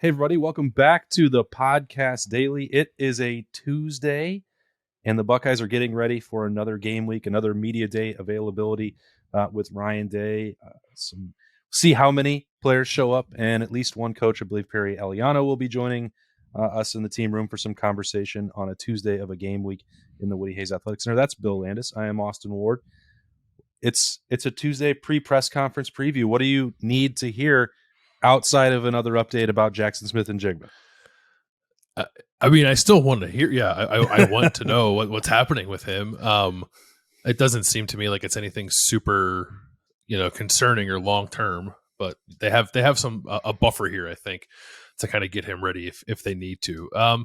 Hey, everybody. Welcome back to the Podcast Daily. It is a Tuesday, and the Buckeyes are getting ready for another game week, another media day availability with Ryan Day. See how many players show up, and at least one coach, I believe Perry Eliano, will be joining us in the team room for some conversation on a Tuesday of a game week in the Woody Hayes Athletic Center. That's Bill Landis. I am Austin Ward. It's a Tuesday pre-press conference preview. What do you need to hear outside of another update about Jaxon Smith-Njigba? I still want to hear. Yeah, I want to know what's happening with him. It doesn't seem to me like it's anything super, concerning or long term. But they have a buffer here, I think, to kind of get him ready if they need to. I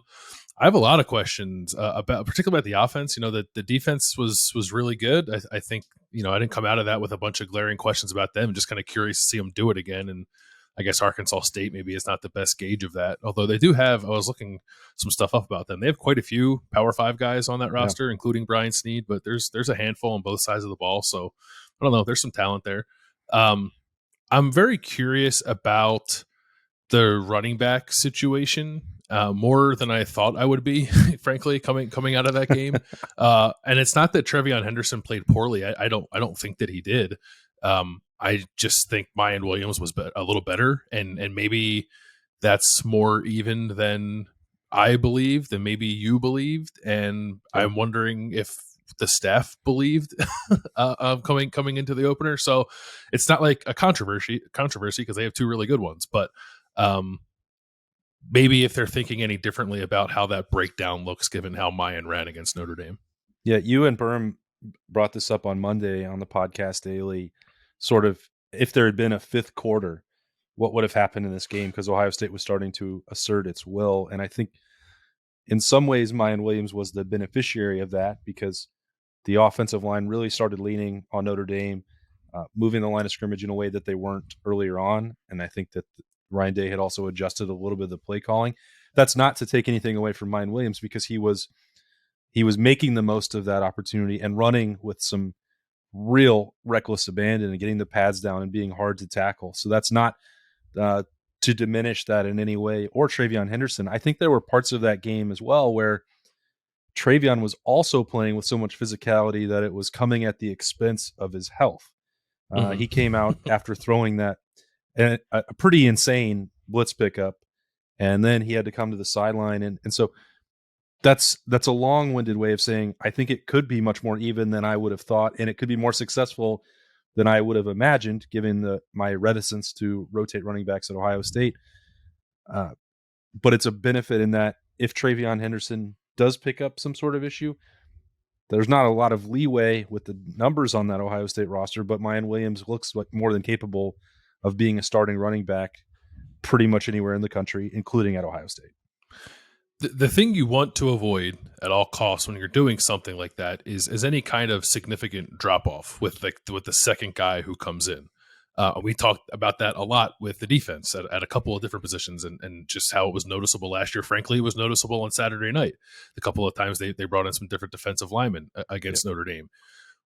have a lot of questions particularly about the offense. The defense was really good. I think I didn't come out of that with a bunch of glaring questions about them. Just kind of curious to see them do it again. And I guess Arkansas State maybe is not the best gauge of that. Although they do have, I was looking some stuff up about them. They have quite a few Power 5 guys on that roster, including Brian Snead, but there's a handful on both sides of the ball. So I don't know. There's some talent there. I'm very curious about the running back situation, more than I thought I would be, frankly, coming out of that game. And it's not that Trevion Henderson played poorly. I don't think that he did. I just think Mayan Williams was a little better, and maybe that's more even than I believed, than maybe you believed, and I'm wondering if the staff believed coming into the opener. So it's not like a controversy because they have two really good ones, but maybe if they're thinking any differently about how that breakdown looks, given how Mayan ran against Notre Dame. Yeah, you and Berm brought this up on Monday on the Podcast Daily. Sort of, if there had been a fifth quarter, what would have happened in this game? Because Ohio State was starting to assert its will. And I think in some ways, Mayan Williams was the beneficiary of that because the offensive line really started leaning on Notre Dame, moving the line of scrimmage in a way that they weren't earlier on. And I think that Ryan Day had also adjusted a little bit of the play calling. That's not to take anything away from Mayan Williams because he was making the most of that opportunity and running with some real reckless abandon and getting the pads down and being hard to tackle. So that's not to diminish that in any way, or Trevion Henderson. I think there were parts of that game as well where Trevion was also playing with so much physicality that it was coming at the expense of his health. He came out after throwing that a pretty insane blitz pickup, and then he had to come to the sideline. And so that's a long-winded way of saying I think it could be much more even than I would have thought, and it could be more successful than I would have imagined, given my reticence to rotate running backs at Ohio State. But it's a benefit in that if Trevion Henderson does pick up some sort of issue, there's not a lot of leeway with the numbers on that Ohio State roster, but Mayan Williams looks like more than capable of being a starting running back pretty much anywhere in the country, including at Ohio State. The thing you want to avoid at all costs when you're doing something like that is any kind of significant drop off with the second guy who comes in. We talked about that a lot with the defense at a couple of different positions and just how it was noticeable last year. Frankly, it was noticeable on Saturday night. The couple of times they brought in some different defensive linemen against Notre Dame.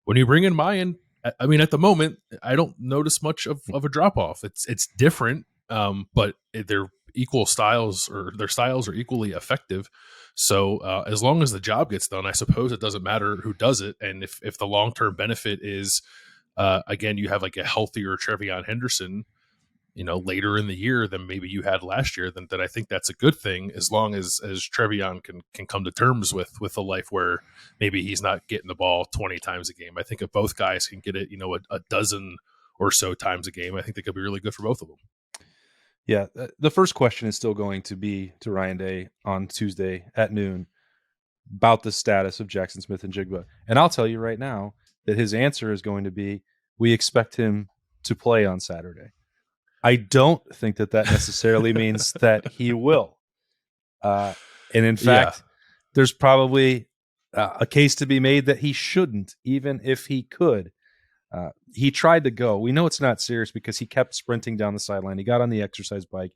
When you bring in Mayan, I mean, at the moment, I don't notice much of a drop off. It's different, but they're equal styles, or their styles are equally effective. So as long as the job gets done, I suppose it doesn't matter who does it. And if the long-term benefit is, again, you have like a healthier Trevion Henderson, later in the year than maybe you had last year, then I think that's a good thing, as long as Trevion can come to terms with a life where maybe he's not getting the ball 20 times a game. I think if both guys can get it, a dozen or so times a game, I think that could be really good for both of them. Yeah, the first question is still going to be to Ryan Day on Tuesday at noon about the status of Jaxon Smith-Njigba. And I'll tell you right now that his answer is going to be, we expect him to play on Saturday. I don't think that necessarily means that he will. And in fact, there's probably a case to be made that he shouldn't, even if he could. He tried to go. We know it's not serious because he kept sprinting down the sideline. He got on the exercise bike.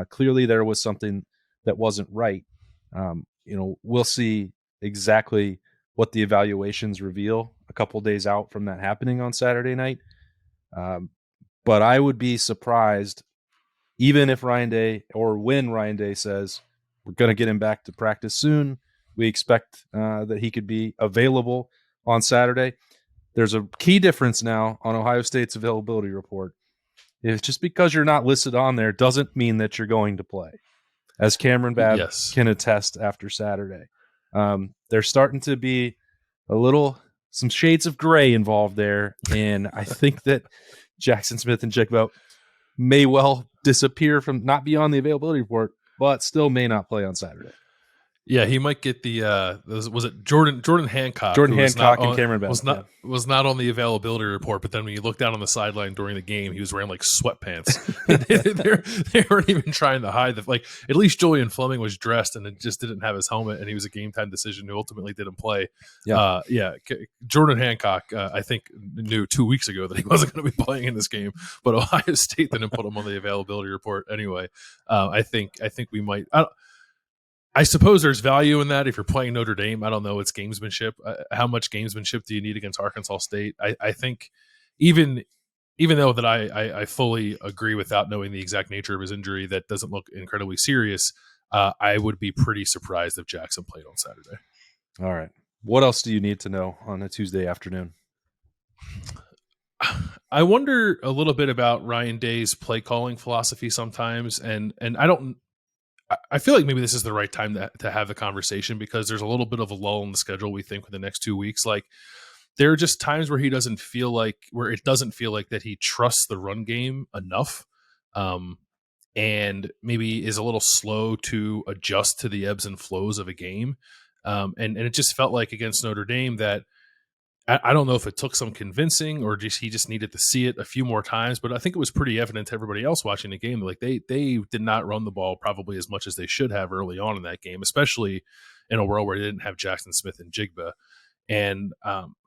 Clearly there was something that wasn't right. We'll see exactly what the evaluations reveal a couple days out from that happening on Saturday night. But I would be surprised even if Ryan Day or when Ryan Day says we're going to get him back to practice soon, we expect that he could be available on Saturday. There's a key difference now on Ohio State's availability report. It's just because you're not listed on there doesn't mean that you're going to play, as Cameron Babb Yes. can attest after Saturday. There's starting to be some shades of gray involved there, and I think that Jaxon Smith-Njigba may well disappear from not be on the availability report, but still may not play on Saturday. Yeah, he might get the was it Jordan Hancock? Jordan Hancock and Cameron Babb was not on the availability report, but then when you look down on the sideline during the game, he was wearing like sweatpants. they weren't even trying to hide the like. At least Julian Fleming was dressed and it just didn't have his helmet, and he was a game time decision who ultimately didn't play. Jordan Hancock, I think knew 2 weeks ago that he wasn't going to be playing in this game, but Ohio State didn't put him on the availability report anyway. I think we might. I suppose there's value in that if you're playing Notre Dame. I don't know. It's gamesmanship. How much gamesmanship do you need against Arkansas State? I think even though that I fully agree without knowing the exact nature of his injury, that doesn't look incredibly serious. I would be pretty surprised if Jaxon played on Saturday. All right. What else do you need to know on a Tuesday afternoon? I wonder a little bit about Ryan Day's play calling philosophy sometimes, and I feel like maybe this is the right time to have the conversation because there's a little bit of a lull in the schedule, we think, for the next 2 weeks. Like there are just times where it doesn't feel like that he trusts the run game enough. And maybe is a little slow to adjust to the ebbs and flows of a game. And it just felt like against Notre Dame that I don't know if it took some convincing or he just needed to see it a few more times, but I think it was pretty evident to everybody else watching the game. Like they did not run the ball probably as much as they should have early on in that game, especially in a world where they didn't have Jaxon Smith-Njigba. And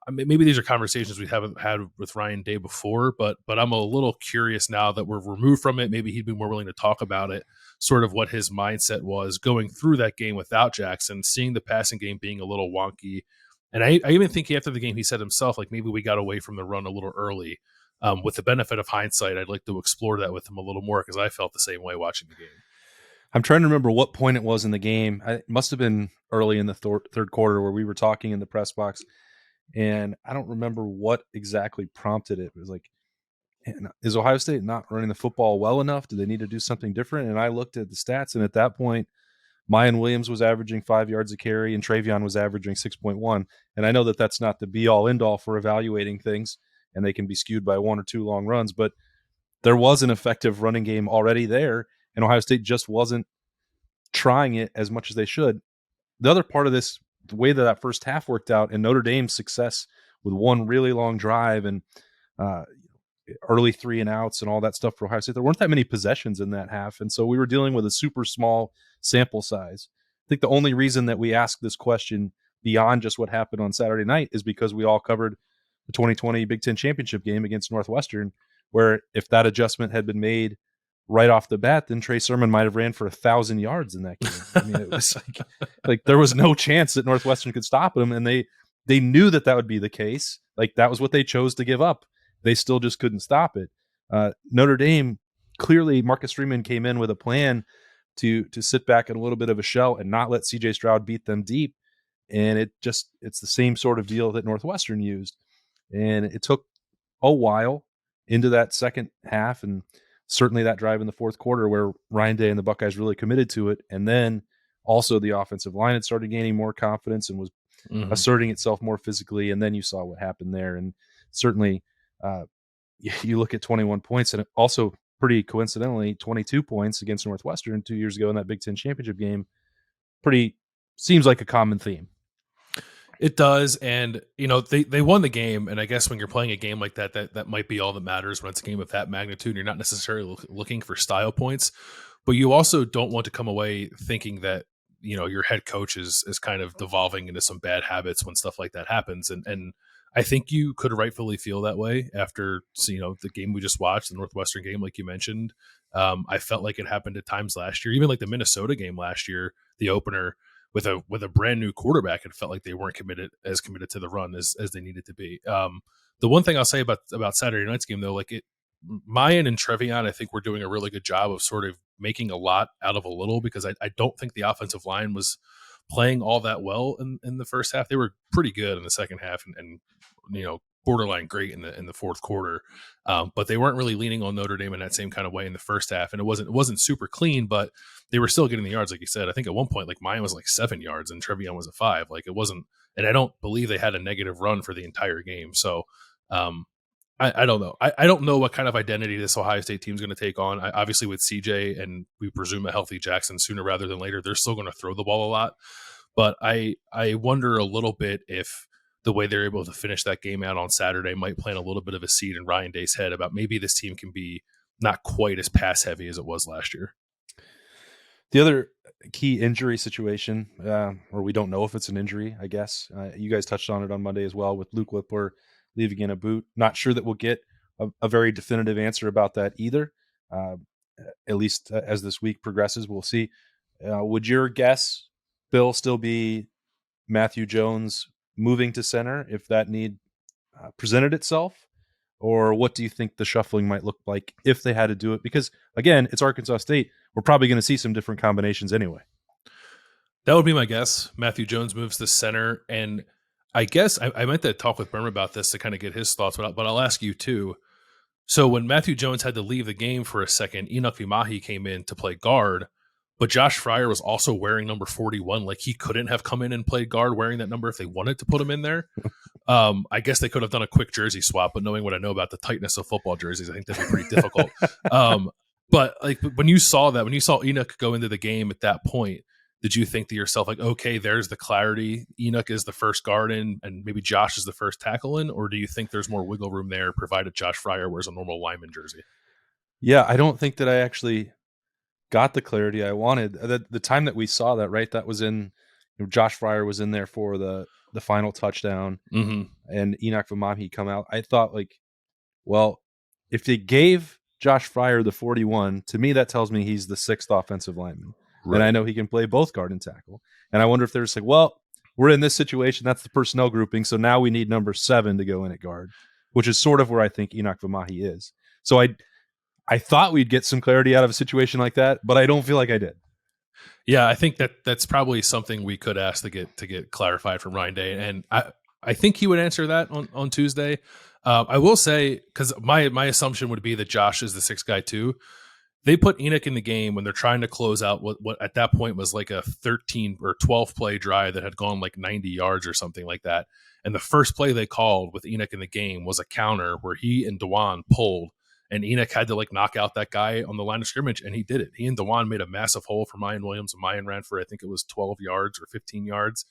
maybe these are conversations we haven't had with Ryan Day before, but I'm a little curious now that we're removed from it. Maybe he'd be more willing to talk about it, sort of what his mindset was going through that game without Jaxon, seeing the passing game being a little wonky. And I even think after the game, he said himself, like, maybe we got away from the run a little early. With the benefit of hindsight, I'd like to explore that with him a little more because I felt the same way watching the game. I'm trying to remember what point it was in the game. It must have been early in the third quarter where we were talking in the press box. And I don't remember what exactly prompted it. It was like, is Ohio State not running the football well enough? Do they need to do something different? And I looked at the stats, and at that point, Mayan Williams was averaging 5 yards a carry, and Travion was averaging 6.1. And I know that that's not the be-all, end-all for evaluating things, and they can be skewed by one or two long runs, but there was an effective running game already there, and Ohio State just wasn't trying it as much as they should. The other part of this, the way that first half worked out, and Notre Dame's success with one really long drive and early 3-and-outs and all that stuff for Ohio State, there weren't that many possessions in that half, and so we were dealing with a super small sample size. I think the only reason that we ask this question beyond just what happened on Saturday night is because we all covered the 2020 Big Ten championship game against Northwestern, where if that adjustment had been made right off the bat, then Trey Sermon might have ran for 1,000 yards in that game. I mean, it was like there was no chance that Northwestern could stop him, and they knew that would be the case. Like that was what they chose to give up. They still just couldn't stop it. Notre Dame, clearly Marcus Freeman came in with a plan to sit back in a little bit of a shell and not let CJ Stroud beat them deep. And it's the same sort of deal that Northwestern used. And it took a while into that second half, and certainly that drive in the fourth quarter where Ryan Day and the Buckeyes really committed to it. And then also the offensive line had started gaining more confidence and was asserting itself more physically. And then you saw what happened there. And certainly you look at 21 points, and also pretty coincidentally 22 points against Northwestern 2 years ago in that Big Ten championship game. Seems like a common theme. It does, and they won the game, and I guess when you're playing a game like that might be all that matters when it's a game of that magnitude. You're not necessarily looking for style points, but you also don't want to come away thinking that your head coach is kind of devolving into some bad habits when stuff like that happens, and I think you could rightfully feel that way after the game we just watched, the Northwestern game, like you mentioned. I felt like it happened at times last year, even like the Minnesota game last year, the opener. With a brand new quarterback, it felt like they weren't committed to the run as they needed to be. The one thing I'll say about Saturday night's game, though, like Mayan and Trevion, I think, were doing a really good job of sort of making a lot out of a little, because I don't think the offensive line was playing all that well in the first half. They were pretty good in the second half, and borderline great in the fourth quarter. But they weren't really leaning on Notre Dame in that same kind of way in the first half, and it wasn't super clean, but they were still getting the yards, like you said. I think at one point, like, Mayan was like 7 yards and Trevion was a 5. Like, it wasn't, and I don't believe they had a negative run for the entire game. So I don't know. I don't know what kind of identity this Ohio State team is going to take on. Obviously, with CJ and we presume a healthy Jaxon sooner rather than later, they're still going to throw the ball a lot. But I wonder a little bit if the way they're able to finish that game out on Saturday might plant a little bit of a seed in Ryan Day's head about maybe this team can be not quite as pass heavy as it was last year. The other key injury situation, or we don't know if it's an injury, I guess. You guys touched on it on Monday as well with Luke Whippler leaving in a boot. Not sure that we'll get a very definitive answer about that either. At least as this week progresses, we'll see. Would your guess, Bill, still be Matthew Jones moving to center if that need presented itself? Or what do you think the shuffling might look like if they had to do it? Because, again, it's Arkansas State. We're probably going to see some different combinations anyway. That would be my guess. Matthew Jones moves to center. And I guess I meant to talk with Berm about this to kind of get his thoughts, but I'll ask you too. So when Matthew Jones had to leave the game for a second, Enoch Vimahi came in to play guard, but Josh Fryer was also wearing number 41. Like, he couldn't have come in and played guard wearing that number if they wanted to put him in there. I guess they could have done a quick jersey swap, but knowing what I know about the tightness of football jerseys, I think that'd be pretty difficult. But like, when you saw Enoch go into the game at that point, did you think to yourself, like, okay, there's the clarity, Enoch is the first guard in and maybe Josh is the first tackle in? Or do you think there's more wiggle room there provided Josh Fryer wears a normal lineman jersey? Yeah, I don't think that I actually got the clarity I wanted. The time that we saw that, right, that was in, Josh Fryer was in there for the final touchdown, and Enoch Vimahi come out. I thought, like, well, if they gave Josh Fryer the 41, to me that tells me he's the 6th offensive lineman. Right. And I know he can play both guard and tackle. And I wonder if they're just like, well, we're in this situation, that's the personnel grouping, so now we need number 7 to go in at guard, which is sort of where I think Enoch Vimahi is. So I thought we'd get some clarity out of a situation like that, but I don't feel like I did. Yeah, I think that's probably something we could ask to get clarified from Ryan Day, and I think he would answer that on Tuesday. I will say, because my assumption would be that Josh is the 6th guy too. They put Enoch in the game when they're trying to close out what at that point was like a 13 or 12 play drive that had gone like 90 yards or something like that. And the first play they called with Enoch in the game was a counter where he and Dewan pulled, and Enoch had to like knock out that guy on the line of scrimmage, and he did it. He and Dewan made a massive hole for Mayan Williams, and Mayan ran for, I think it was 12 yards or 15 yards.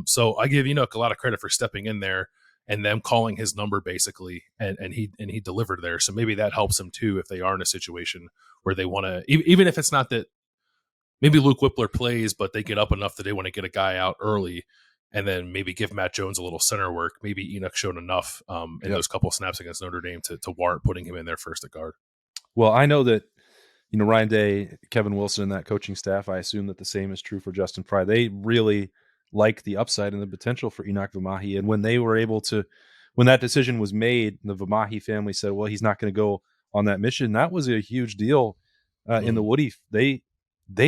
So I give Enoch a lot of credit for stepping in there and them calling his number basically, and he delivered there. So maybe that helps him too if they are in a situation where they want to, even if it's not that maybe Luke Whippler plays, but they get up enough that they want to get a guy out early and then maybe give Matt Jones a little center work. Maybe Enoch showed enough in those couple snaps against Notre Dame to warrant putting him in there first at guard. Well, I know that, Ryan Day, Kevin Wilson, and that coaching staff, I assume that the same is true for Justin Fry. They really like the upside and the potential for Enoch Vimahi. And when they were able to, when that decision was made, the Vimahi family said, well, he's not going to go on that mission. That was a huge deal in the Woody. They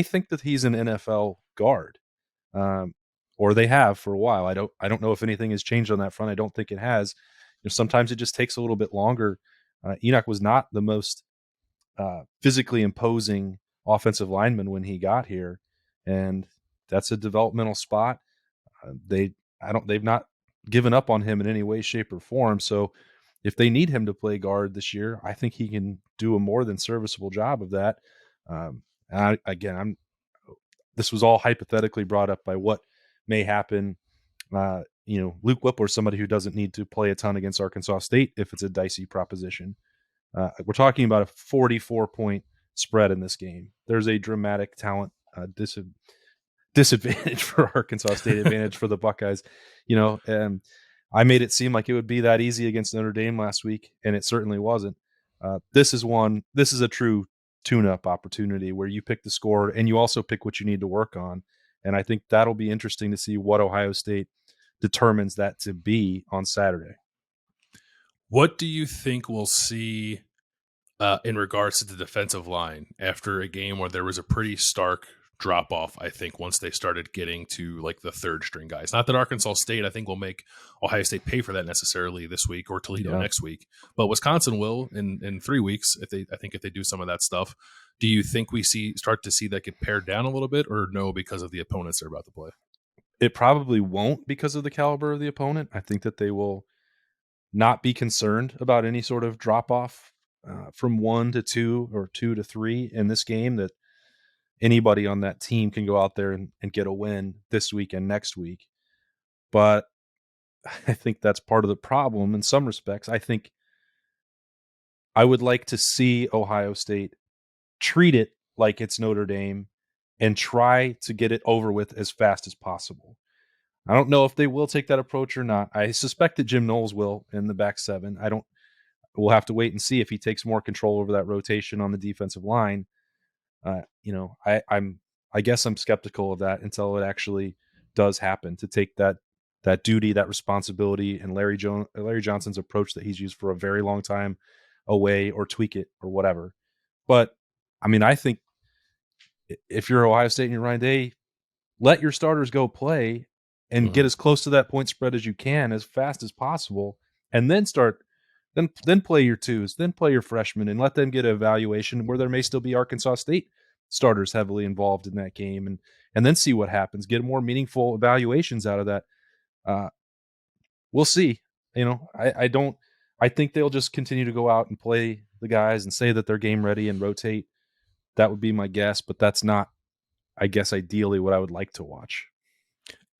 think that he's an NFL guard, or they have for a while. I don't know if anything has changed on that front. I don't think it has. Sometimes it just takes a little bit longer. Enoch was not the most physically imposing offensive lineman when he got here, and that's a developmental spot. They've not given up on him in any way, shape, or form. So if they need him to play guard this year, I think he can do a more than serviceable job of that. This was all hypothetically brought up by what may happen. Luke Whippler is somebody who doesn't need to play a ton against Arkansas State if it's a dicey proposition. We're talking about a 44-point spread in this game. There's a dramatic talent disadvantage for Arkansas State, advantage for the Buckeyes. I made it seem like it would be that easy against Notre Dame last week, and it certainly wasn't. This is a true tune-up opportunity where you pick the score and you also pick what you need to work on. And I think that'll be interesting to see what Ohio State determines that to be on Saturday. What do you think we'll see in regards to the defensive line after a game where there was a pretty stark drop off, I think, once they started getting to like the third string guys. Not that Arkansas State, I think, will make Ohio State pay for that necessarily this week or Toledo Yeah. next week, but Wisconsin will in 3 weeks if they do some of that stuff. Do you think we start to see that get pared down a little bit, or no, because of the opponents they're about to play? It probably won't because of the caliber of the opponent. I think that they will not be concerned about any sort of drop off from 1 to 2 or 2 to 3 in this game, that anybody on that team can go out there and get a win this week and next week. But I think that's part of the problem in some respects. I think I would like to see Ohio State treat it like it's Notre Dame and try to get it over with as fast as possible. I don't know if they will take that approach or not. I suspect that Jim Knowles will in the back seven. We'll have to wait and see if he takes more control over that rotation on the defensive line. I guess I'm skeptical of that until it actually does happen, to take that duty, that responsibility, and Larry Johnson's approach that he's used for a very long time away, or tweak it or whatever. But I mean, I think if you're Ohio State and you're Ryan Day, let your starters go play and get as close to that point spread as you can as fast as possible, and then then play your twos, then play your freshmen, and let them get an evaluation where there may still be Arkansas State starters heavily involved in that game, and then see what happens. Get more meaningful evaluations out of that. We'll see. I think they'll just continue to go out and play the guys and say that they're game ready and rotate. That would be my guess, but that's not, I guess, ideally what I would like to watch.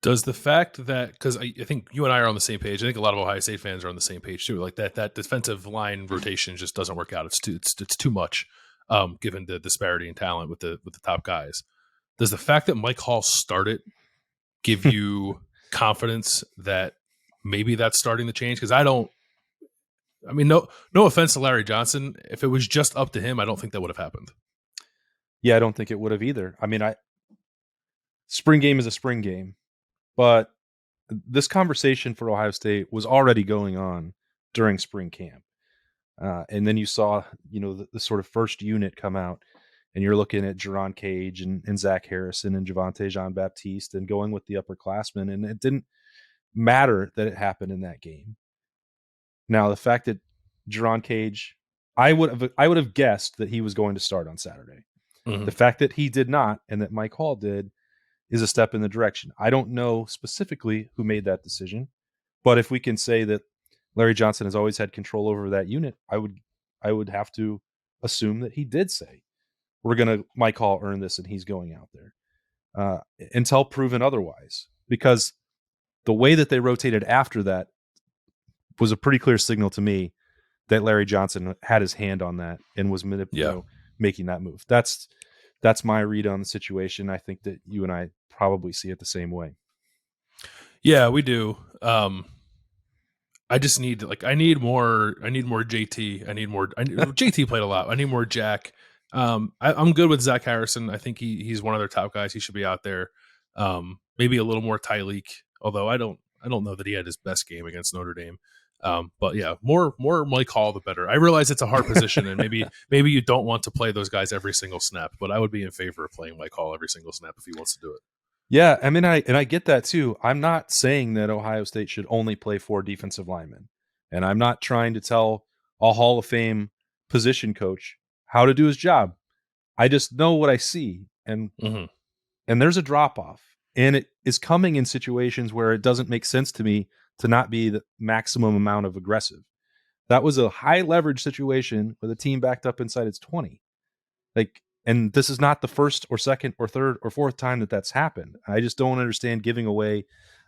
Does the fact that, because I think you and I are on the same page, I think a lot of Ohio State fans are on the same page too. Like that defensive line rotation just doesn't work out. It's too much, given the disparity in talent with the top guys. Does the fact that Mike Hall started give you confidence that maybe that's starting to change? Because no offense to Larry Johnson, if it was just up to him, I don't think that would have happened. Yeah, I don't think it would have either. I mean, spring game is a spring game. But this conversation for Ohio State was already going on during spring camp. And then you saw, the sort of first unit come out, and you're looking at Jerron Cage and Zach Harrison and Javante Jean-Baptiste and going with the upperclassmen. And it didn't matter that it happened in that game. Now, the fact that Jerron Cage, I would have guessed that he was going to start on Saturday. Mm-hmm. The fact that he did not, and that Mike Hall did, is a step in the direction. I don't know specifically who made that decision, but if we can say that Larry Johnson has always had control over that unit, I would have to assume that he did say, we're going to Mike Hall earn this, and he's going out there until proven otherwise. Because the way that they rotated after that was a pretty clear signal to me that Larry Johnson had his hand on that and was making that move. That's my read on the situation. I think that you and I probably see it the same way. Yeah, we do. I just need I need more JT. JT played a lot. I need more Jack. I'm good with Zach Harrison. I think he's one of their top guys. He should be out there. Maybe a little more Tyleek, although I don't know that he had his best game against Notre Dame. But yeah, more Mike Hall, the better. I realize it's a hard position, and maybe you don't want to play those guys every single snap, but I would be in favor of playing Mike Hall every single snap if he wants to do it. Yeah, I mean, I get that too. I'm not saying that Ohio State should only play 4 defensive linemen, and I'm not trying to tell a Hall of Fame position coach how to do his job. I just know what I see, and there's a drop off, and it is coming in situations where it doesn't make sense to me to not be the maximum amount of aggressive. That was a high leverage situation where the team backed up inside its 20. And this is not the first or second or third or fourth time that that's happened. I just don't understand giving away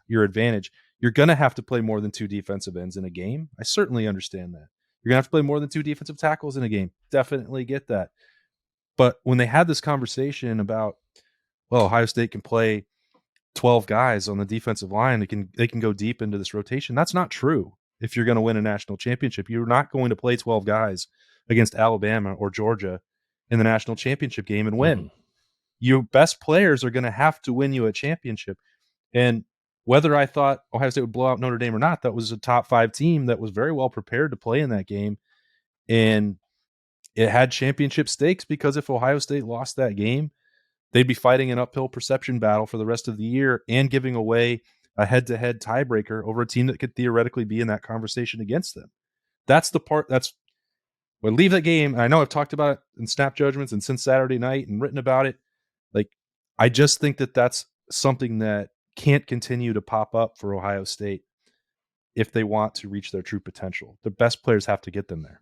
your advantage. You're going to have to play more than 2 defensive ends in a game. I certainly understand that. You're going to have to play more than 2 defensive tackles in a game. Definitely get that. But when they had this conversation about, well, Ohio State can play 12 guys on the defensive line, they can go deep into this rotation. That's not true. If you're going to win a national championship, you're not going to play 12 guys against Alabama or Georgia in the national championship game and win. Your best players are going to have to win you a championship. And whether I thought Ohio State would blow out Notre Dame or not, that was a top 5 team that was very well prepared to play in that game. And it had championship stakes, because if Ohio State lost that game, they'd be fighting an uphill perception battle for the rest of the year and giving away a head-to-head tiebreaker over a team that could theoretically be in that conversation against them. That's the part that's when leave that game. I know I've talked about it in Snap Judgments and since Saturday night and written about it. Like, I just think that that's something that can't continue to pop up for Ohio State if they want to reach their true potential. The best players have to get them there.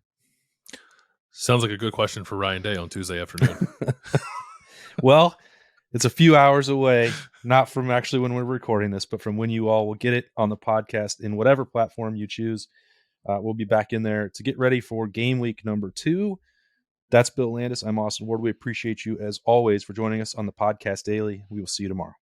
Sounds like a good question for Ryan Day on Tuesday afternoon. Well, it's a few hours away, not from actually when we're recording this, but from when you all will get it on the podcast in whatever platform you choose. We'll be back in there to get ready for game week number 2. That's Bill Landis. I'm Austin Ward. We appreciate you, as always, for joining us on the podcast daily. We will see you tomorrow.